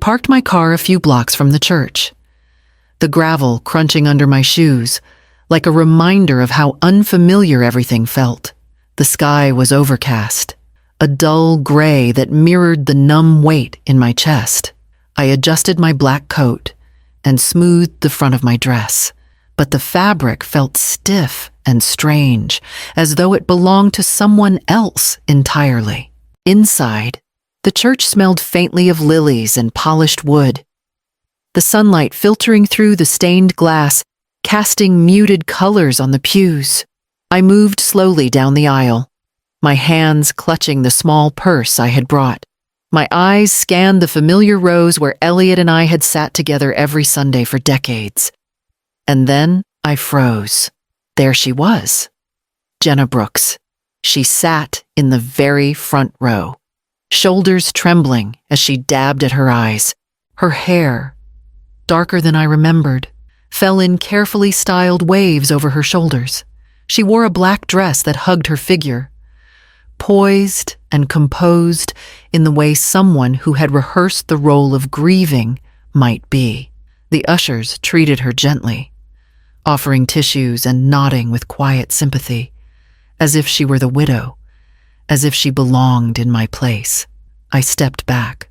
parked my car a few blocks from the church, the gravel crunching under my shoes, like a reminder of how unfamiliar everything felt. The sky was overcast, a dull gray that mirrored the numb weight in my chest. I adjusted my black coat and smoothed the front of my dress, but the fabric felt stiff and strange, as though it belonged to someone else entirely. Inside, the church smelled faintly of lilies and polished wood, the sunlight filtering through the stained glass, casting muted colors on the pews. I moved slowly down the aisle, my hands clutching the small purse I had brought. My eyes scanned the familiar rows where Elliot and I had sat together every Sunday for decades. And then I froze. There she was, Jenna Brooks. She sat in the very front row, shoulders trembling as she dabbed at her eyes. Her hair, darker than I remembered, fell in carefully styled waves over her shoulders. She wore a black dress that hugged her figure, poised and composed in the way someone who had rehearsed the role of grieving might be. The ushers treated her gently, offering tissues and nodding with quiet sympathy, as if she were the widow, as if she belonged in my place. I stepped back,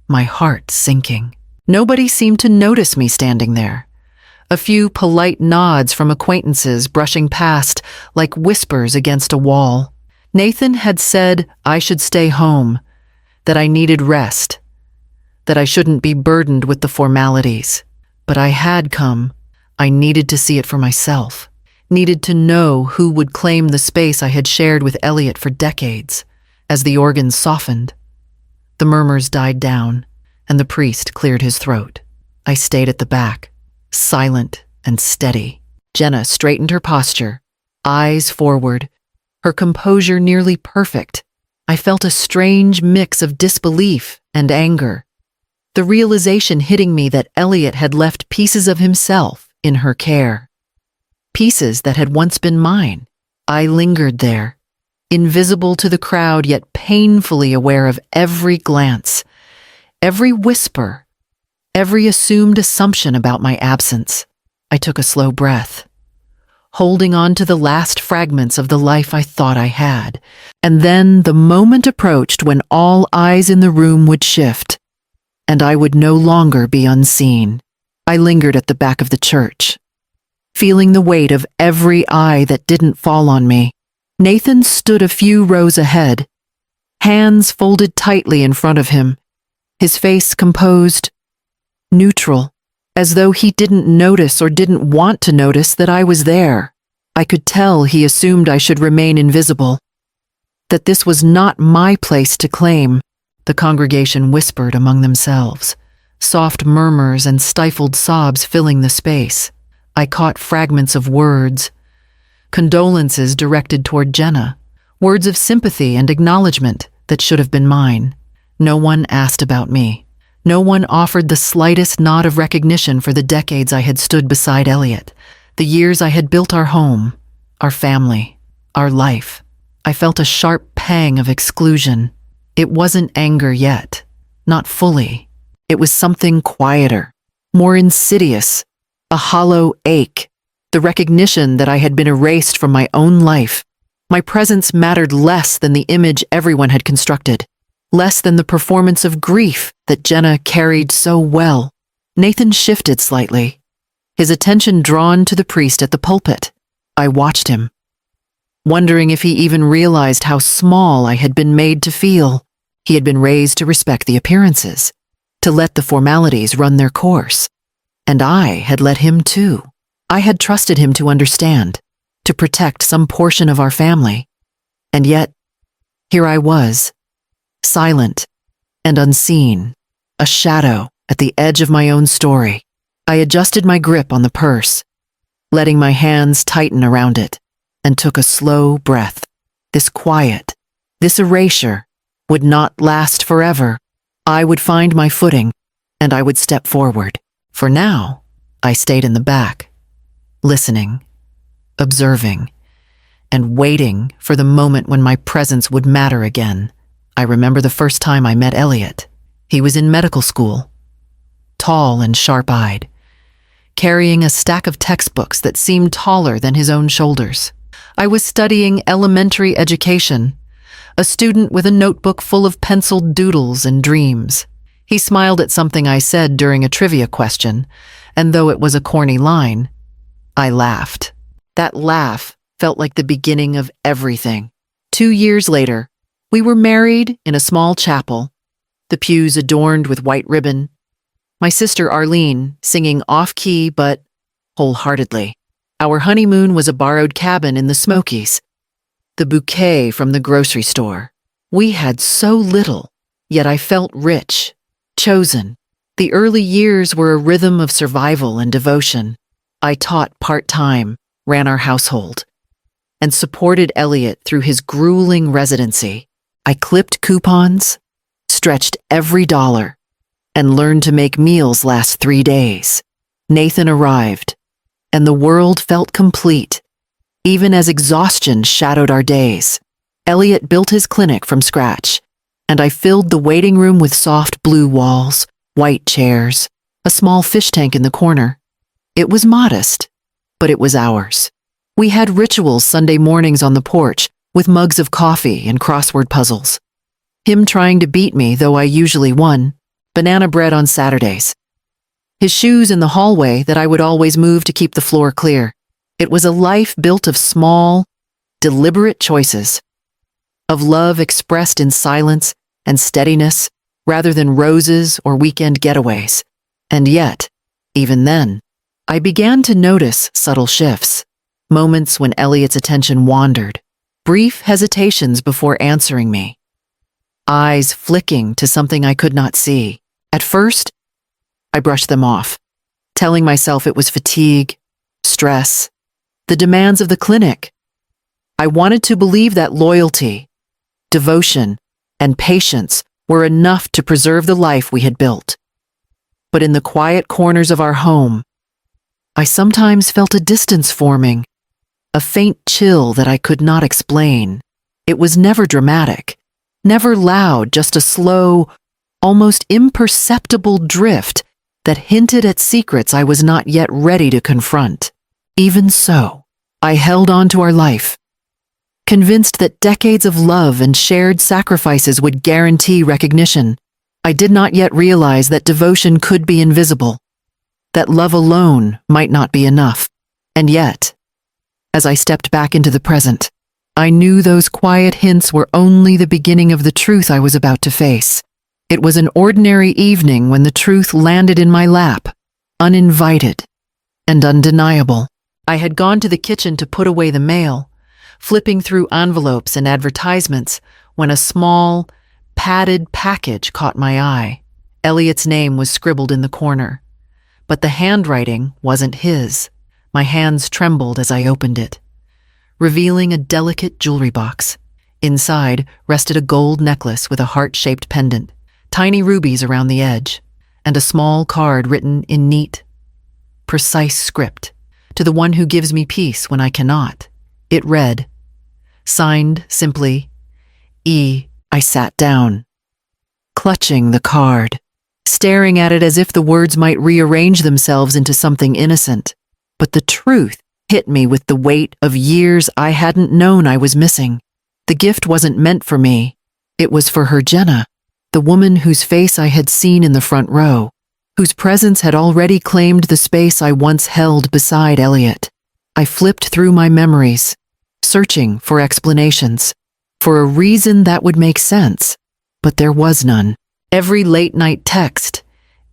my heart sinking. Nobody seemed to notice me standing there. A few polite nods from acquaintances brushing past like whispers against a wall. Nathan had said I should stay home, that I needed rest, that I shouldn't be burdened with the formalities. But I had come. I needed to see it for myself, needed to know who would claim the space I had shared with Elliot for decades. As the organ softened, the murmurs died down, and the priest cleared his throat. I stayed at the back, silent and steady. Jenna straightened her posture, eyes forward, her composure nearly perfect. I felt a strange mix of disbelief and anger, the realization hitting me that Elliot had left pieces of himself in her care, pieces that had once been mine. I lingered there, invisible to the crowd yet painfully aware of every glance, every whisper, every assumed assumption about my absence. I took a slow breath, holding on to the last fragments of the life I thought I had. And then the moment approached when all eyes in the room would shift, and I would no longer be unseen. I lingered at the back of the church, feeling the weight of every eye that didn't fall on me. Nathan stood a few rows ahead, hands folded tightly in front of him, his face composed, neutral, as though he didn't notice or didn't want to notice that I was there. I could tell he assumed I should remain invisible, that this was not my place to claim. The congregation whispered among themselves, soft murmurs and stifled sobs filling the space. I caught fragments of words, condolences directed toward Jenna, words of sympathy and acknowledgement that should have been mine. No one asked about me. No one offered the slightest nod of recognition for the decades I had stood beside Elliot, the years I had built our home, our family, our life. I felt a sharp pang of exclusion. It wasn't anger yet, not fully. It was something quieter, more insidious, a hollow ache, the recognition that I had been erased from my own life. My presence mattered less than the image everyone had constructed, less than the performance of grief that Jenna carried so well. Nathan shifted slightly, his attention drawn to the priest at the pulpit. I watched him, wondering if he even realized how small I had been made to feel. He had been raised to respect the appearances, to let the formalities run their course. And I had let him too. I had trusted him to understand, to protect some portion of our family. And yet, here I was, silent and unseen, a shadow at the edge of my own story. I adjusted my grip on the purse, letting my hands tighten around it, and took a slow breath. This quiet, this erasure, would not last forever. I would find my footing, and I would step forward. For now, I stayed in the back, listening, observing, and waiting for the moment when my presence would matter again. I remember the first time I met Elliot. He was in medical school, tall and sharp-eyed, carrying a stack of textbooks that seemed taller than his own shoulders. I was studying elementary education, a student with a notebook full of penciled doodles and dreams. He smiled at something I said during a trivia question, and though it was a corny line, I laughed. That laugh felt like the beginning of everything. 2 years later, we were married in a small chapel, the pews adorned with white ribbon, my sister Arlene singing off-key but wholeheartedly. Our honeymoon was a borrowed cabin in the Smokies, the bouquet from the grocery store. We had so little, yet I felt rich, chosen. The early years were a rhythm of survival and devotion. I taught part-time, ran our household, and supported Elliot through his grueling residency. I clipped coupons, stretched every dollar, and learned to make meals last 3 days. Nathan arrived, and the world felt complete, even as exhaustion shadowed our days. Elliot built his clinic from scratch, and I filled the waiting room with soft blue walls, white chairs, a small fish tank in the corner. It was modest, but it was ours. We had rituals Sunday mornings on the porch, with mugs of coffee and crossword puzzles. Him trying to beat me, though I usually won. Banana bread on Saturdays. His shoes in the hallway that I would always move to keep the floor clear. It was a life built of small, deliberate choices, of love expressed in silence and steadiness rather than roses or weekend getaways. And yet, even then, I began to notice subtle shifts, moments when Elliot's attention wandered, brief hesitations before answering me, eyes flicking to something I could not see. At first, I brushed them off, telling myself it was fatigue, stress, the demands of the clinic. I wanted to believe that loyalty, devotion, and patience were enough to preserve the life we had built. But in the quiet corners of our home, I sometimes felt a distance forming, a faint chill that I could not explain. It was never dramatic, never loud, just a slow, almost imperceptible drift that hinted at secrets I was not yet ready to confront. Even so, I held on to our life, convinced that decades of love and shared sacrifices would guarantee recognition. I did not yet realize that devotion could be invisible, that love alone might not be enough. And yet, as I stepped back into the present, I knew those quiet hints were only the beginning of the truth I was about to face. It was an ordinary evening when the truth landed in my lap, uninvited and undeniable. I had gone to the kitchen to put away the mail, flipping through envelopes and advertisements, when a small, padded package caught my eye. Elliot's name was scribbled in the corner, but the handwriting wasn't his. My hands trembled as I opened it, revealing a delicate jewelry box. Inside rested a gold necklace with a heart-shaped pendant, tiny rubies around the edge, and a small card written in neat, precise script, "To the one who gives me peace when I cannot." It read, signed simply, E. I sat down, clutching the card, staring at it as if the words might rearrange themselves into something innocent. But the truth hit me with the weight of years I hadn't known I was missing. The gift wasn't meant for me. It was for her, Jenna, the woman whose face I had seen in the front row, whose presence had already claimed the space I once held beside Elliot. I flipped through my memories, searching for explanations, for a reason that would make sense, but there was none. Every late-night text,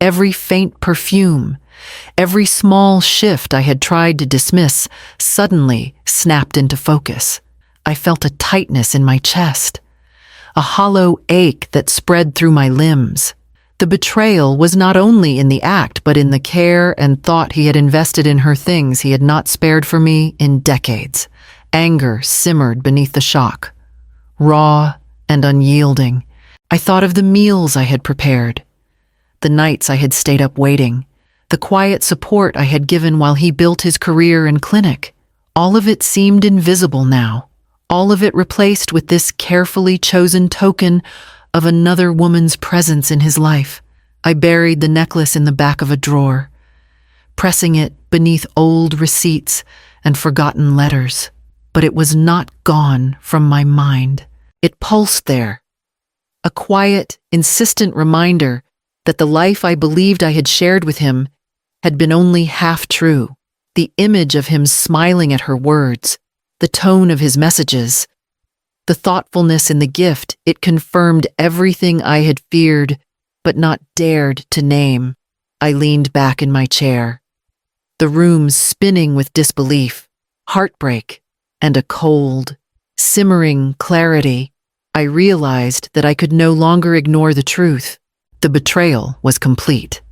every faint perfume, every small shift I had tried to dismiss suddenly snapped into focus. I felt a tightness in my chest, a hollow ache that spread through my limbs. The betrayal was not only in the act, but in the care and thought he had invested in her, things he had not spared for me in decades. Anger simmered beneath the shock, raw and unyielding. I thought of the meals I had prepared, the nights I had stayed up waiting, the quiet support I had given while he built his career and clinic. All of it seemed invisible now, all of it replaced with this carefully chosen token of another woman's presence in his life. I buried the necklace in the back of a drawer, pressing it beneath old receipts and forgotten letters. But it was not gone from my mind. It pulsed there, a quiet, insistent reminder that the life I believed I had shared with him had been only half true. The image of him smiling at her words, the tone of his messages, the thoughtfulness in the gift, it confirmed everything I had feared but not dared to name. I leaned back in my chair, the room spinning with disbelief, heartbreak, and a cold, simmering clarity. I realized that I could no longer ignore the truth. The betrayal was complete,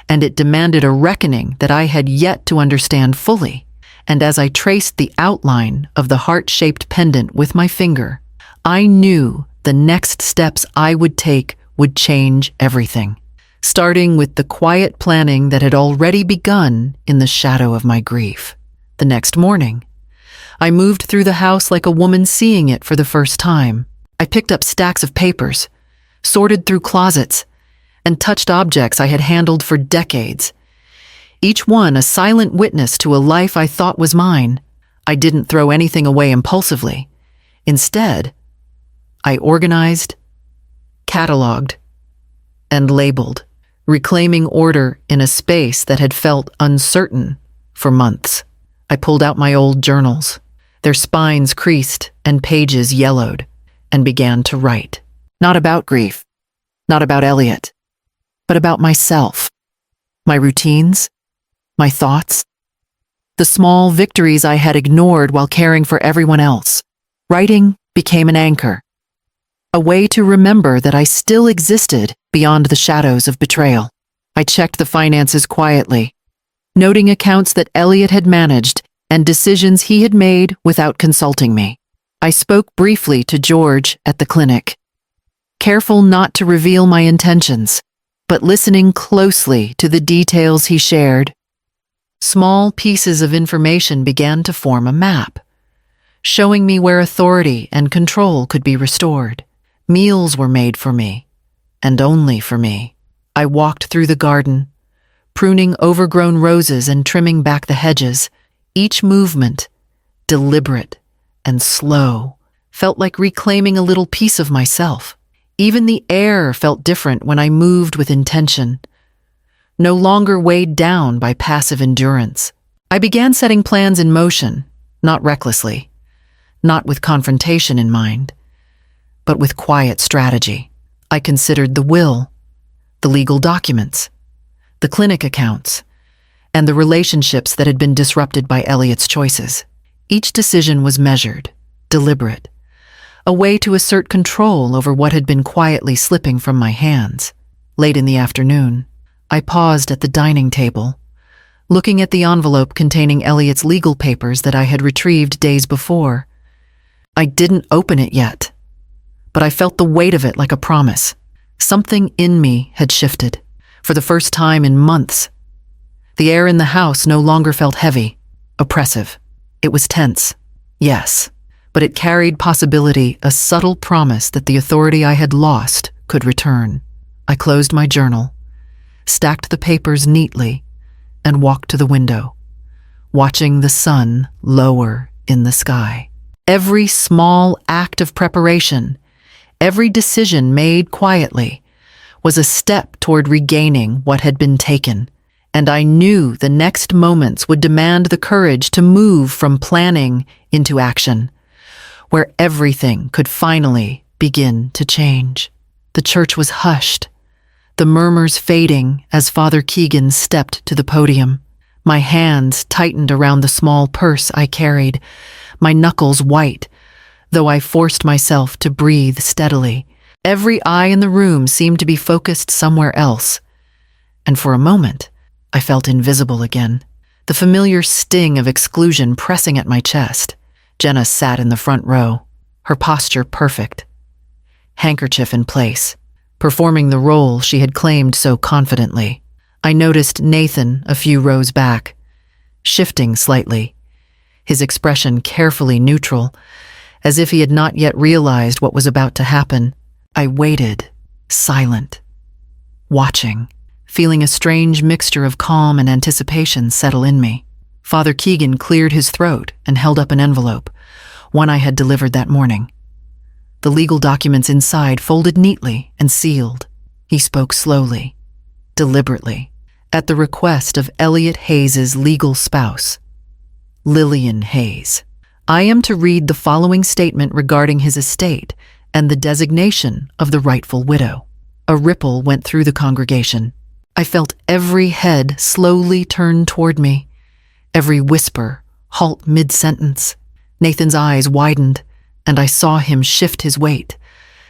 and it demanded a reckoning that I had yet to understand fully. And as I traced the outline of the heart-shaped pendant with my finger, I knew the next steps I would take would change everything, starting with the quiet planning that had already begun in the shadow of my grief. The next morning, I moved through the house like a woman seeing it for the first time. I picked up stacks of papers, sorted through closets, and touched objects I had handled for decades, each one a silent witness to a life I thought was mine. I didn't throw anything away impulsively. Instead, I organized, cataloged, and labeled, reclaiming order in a space that had felt uncertain for months. I pulled out my old journals, their spines creased and pages yellowed, and began to write. Not about grief, not about Elliot, but about myself, my routines, my thoughts, the small victories I had ignored while caring for everyone else. Writing became an anchor, a way to remember that I still existed beyond the shadows of betrayal. I checked the finances quietly, noting accounts that Elliot had managed and decisions he had made without consulting me. I spoke briefly to George at the clinic, careful not to reveal my intentions, but listening closely to the details he shared. Small pieces of information began to form a map, showing me where authority and control could be restored. Meals were made for me, and only for me. I walked through the garden, pruning overgrown roses and trimming back the hedges. Each movement, deliberate and slow, felt like reclaiming a little piece of myself. Even the air felt different when I moved with intention, no longer weighed down by passive endurance. I began setting plans in motion, not recklessly, not with confrontation in mind, but with quiet strategy. I considered the will, the legal documents, the clinic accounts, and the relationships that had been disrupted by Elliot's choices. Each decision was measured, deliberate, a way to assert control over what had been quietly slipping from my hands. Late in the afternoon, I paused at the dining table, looking at the envelope containing Elliot's legal papers that I had retrieved days before. I didn't open it yet, but I felt the weight of it like a promise. Something in me had shifted. For the first time in months, the air in the house no longer felt heavy, oppressive. It was tense, yes, but it carried possibility, a subtle promise that the authority I had lost could return. I closed my journal, stacked the papers neatly, and walked to the window, watching the sun lower in the sky. Every small act of preparation, every decision made quietly, was a step toward regaining what had been taken, and I knew the next moments would demand the courage to move from planning into action, where everything could finally begin to change. The church was hushed, the murmurs fading as Father Keegan stepped to the podium. My hands tightened around the small purse I carried, my knuckles white, though I forced myself to breathe steadily. Every eye in the room seemed to be focused somewhere else, and for a moment, I felt invisible again, the familiar sting of exclusion pressing at my chest. Jenna sat in the front row, her posture perfect, handkerchief in place, performing the role she had claimed so confidently. I noticed Nathan a few rows back, shifting slightly, his expression carefully neutral, as if he had not yet realized what was about to happen. I waited, silent, watching, feeling a strange mixture of calm and anticipation settle in me. Father Keegan cleared his throat and held up an envelope, one I had delivered that morning. The legal documents inside folded neatly and sealed. He spoke slowly, deliberately, at the request of Elliot Hayes's legal spouse, Lillian Hayes. I am to read the following statement regarding his estate and the designation of the rightful widow. A ripple went through the congregation. I felt every head slowly turn toward me, every whisper halt mid-sentence. Nathan's eyes widened, and I saw him shift his weight,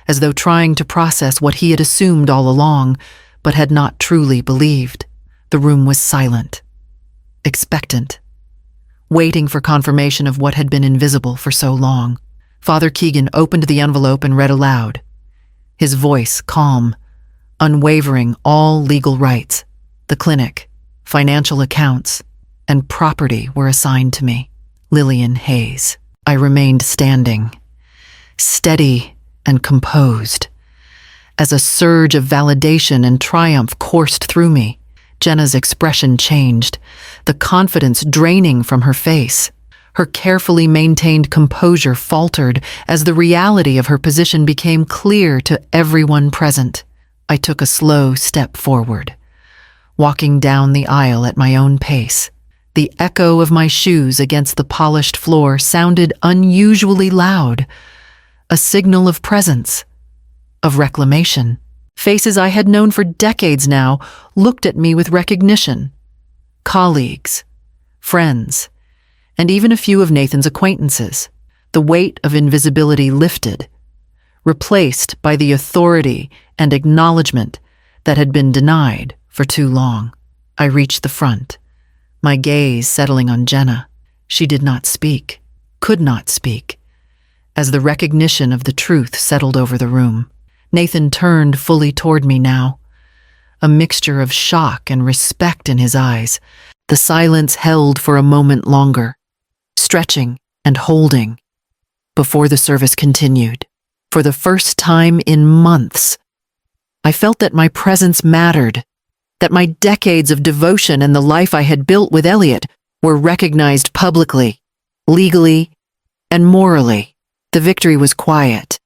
as though trying to process what he had assumed all along, but had not truly believed. The room was silent, expectant, waiting for confirmation of what had been invisible for so long. Father Keegan opened the envelope and read aloud, his voice calm, unwavering. All legal rights, the clinic, financial accounts, and property were assigned to me, Lillian Hayes. I remained standing, steady and composed, as a surge of validation and triumph coursed through me. Jenna's expression changed, the confidence draining from her face. Her carefully maintained composure faltered as the reality of her position became clear to everyone present. I took a slow step forward, walking down the aisle at my own pace. The echo of my shoes against the polished floor sounded unusually loud, a signal of presence, of reclamation. Faces I had known for decades now looked at me with recognition. Colleagues, friends, and even a few of Nathan's acquaintances. The weight of invisibility lifted, replaced by the authority and acknowledgement that had been denied for too long. I reached the front, my gaze settling on Jenna. She did not speak, could not speak, as the recognition of the truth settled over the room. Nathan turned fully toward me now, a mixture of shock and respect in his eyes. The silence held for a moment longer, stretching and holding, before the service continued. For the first time in months, I felt that my presence mattered, that my decades of devotion and the life I had built with Elliot were recognized publicly, legally, and morally. The victory was quiet,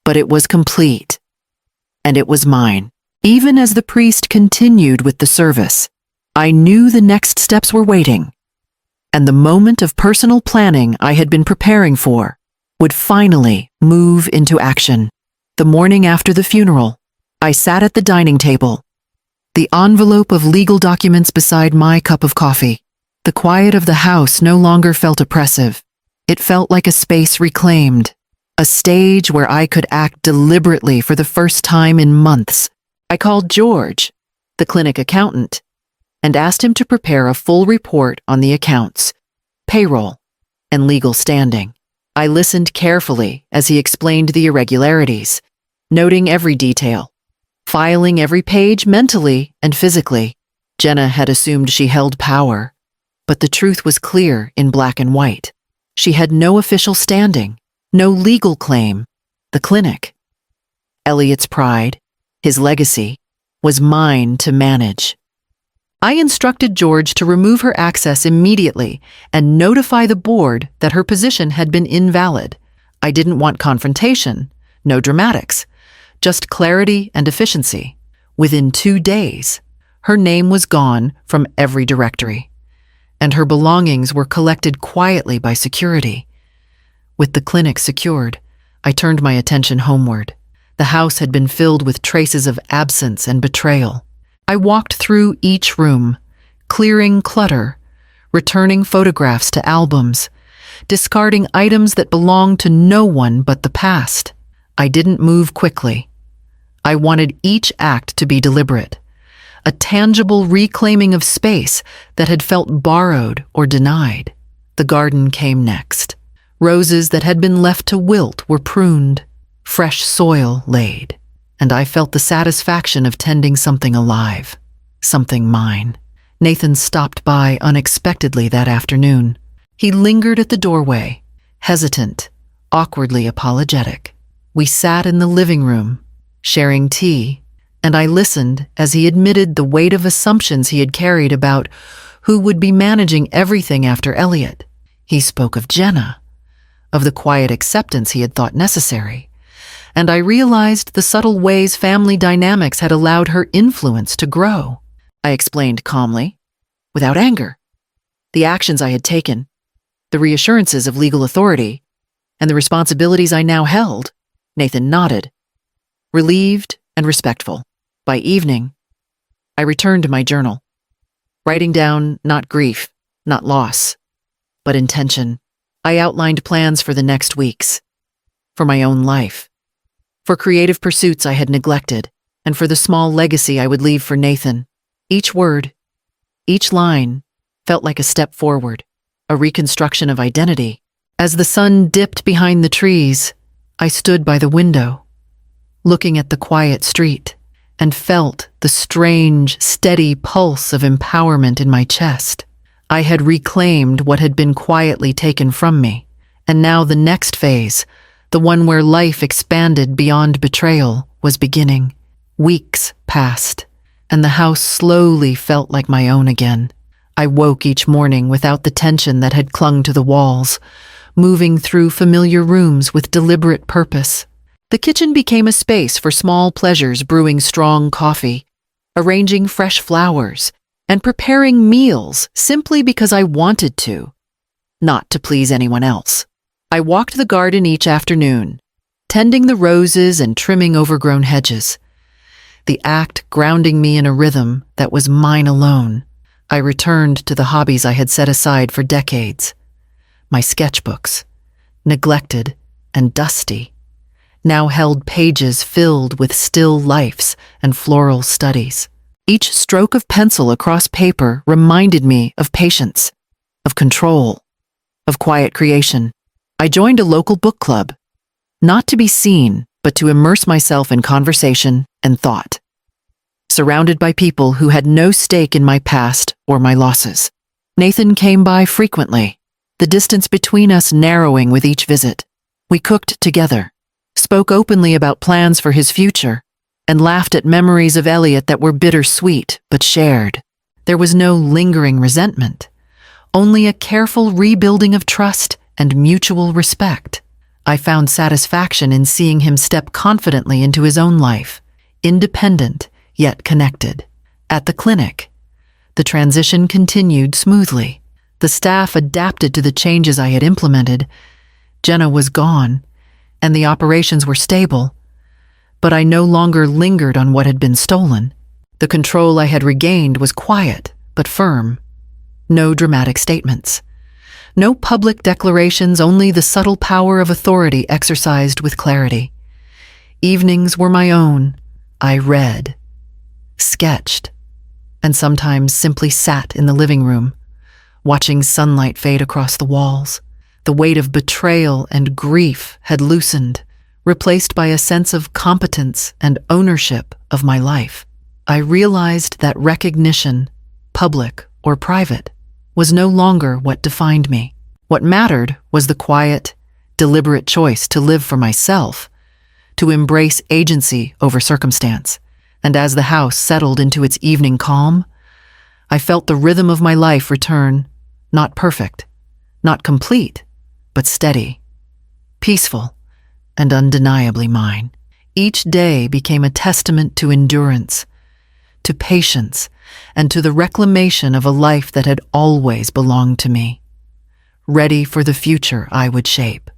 but it was complete, and it was mine. Even as the priest continued with the service, I knew the next steps were waiting, and the moment of personal planning I had been preparing for would finally move into action. The morning after the funeral, I sat at the dining table, the envelope of legal documents beside my cup of coffee. The quiet of the house no longer felt oppressive. It felt like a space reclaimed, a stage where I could act deliberately for the first time in months. I called George, the clinic accountant, and asked him to prepare a full report on the accounts, payroll, and legal standing. I listened carefully as he explained the irregularities, noting every detail, filing every page mentally and physically. Jenna had assumed she held power, but the truth was clear in black and white. She had no official standing, no legal claim. The clinic, Elliot's pride, his legacy, was mine to manage. I instructed George to remove her access immediately and notify the board that her position had been invalid. I didn't want confrontation, no dramatics, just clarity and efficiency. Within 2 days, her name was gone from every directory, and her belongings were collected quietly by security. With the clinic secured, I turned my attention homeward. The house had been filled with traces of absence and betrayal. I walked through each room, clearing clutter, returning photographs to albums, discarding items that belonged to no one but the past. I didn't move quickly. I wanted each act to be deliberate, a tangible reclaiming of space that had felt borrowed or denied. The garden came next. Roses that had been left to wilt were pruned, fresh soil laid, and I felt the satisfaction of tending something alive, something mine. Nathan stopped by unexpectedly that afternoon. He lingered at the doorway, hesitant, awkwardly apologetic. We sat in the living room, sharing tea, and I listened as he admitted the weight of assumptions he had carried about who would be managing everything after Elliot. He spoke of Jenna, of the quiet acceptance he had thought necessary, and I realized the subtle ways family dynamics had allowed her influence to grow. I explained calmly, without anger, the actions I had taken, the reassurances of legal authority, and the responsibilities I now held. Nathan nodded, relieved and respectful. By evening, I returned to my journal, writing down not grief, not loss, but intention. I outlined plans for the next weeks, for my own life, for creative pursuits I had neglected, and for the small legacy I would leave for Nathan. Each word, each line, felt like a step forward, a reconstruction of identity. As the sun dipped behind the trees, I stood by the window, looking at the quiet street, and felt the strange, steady pulse of empowerment in my chest. I had reclaimed what had been quietly taken from me, and now the next phase, the one where life expanded beyond betrayal, was beginning. Weeks passed, and the house slowly felt like my own again. I woke each morning without the tension that had clung to the walls, moving through familiar rooms with deliberate purpose. The kitchen became a space for small pleasures, brewing strong coffee, arranging fresh flowers, and preparing meals simply because I wanted to, not to please anyone else. I walked the garden each afternoon, tending the roses and trimming overgrown hedges, the act grounding me in a rhythm that was mine alone. I returned to the hobbies I had set aside for decades. My sketchbooks, neglected and dusty, now held pages filled with still lifes and floral studies. Each stroke of pencil across paper reminded me of patience, of control, of quiet creation. I joined a local book club, not to be seen, but to immerse myself in conversation and thought, surrounded by people who had no stake in my past or my losses. Nathan came by frequently, the distance between us narrowing with each visit. We cooked together, spoke openly about plans for his future, and laughed at memories of Elliot that were bittersweet but shared. There was no lingering resentment, only a careful rebuilding of trust and mutual respect. I found satisfaction in seeing him step confidently into his own life, independent yet connected. At the clinic, the transition continued smoothly. The staff adapted to the changes I had implemented. Jenna was gone, and the operations were stable, but I no longer lingered on what had been stolen. The control I had regained was quiet but firm. No dramatic statements. No public declarations, only the subtle power of authority exercised with clarity. Evenings were my own. I read, sketched, and sometimes simply sat in the living room, watching sunlight fade across the walls. The weight of betrayal and grief had loosened, replaced by a sense of competence and ownership of my life. I realized that recognition, public or private, was no longer what defined me. What mattered was the quiet, deliberate choice to live for myself, to embrace agency over circumstance. And as the house settled into its evening calm, I felt the rhythm of my life return, not perfect, not complete, but steady, peaceful, and undeniably mine. Each day became a testament to endurance, to patience, and to the reclamation of a life that had always belonged to me, ready for the future I would shape.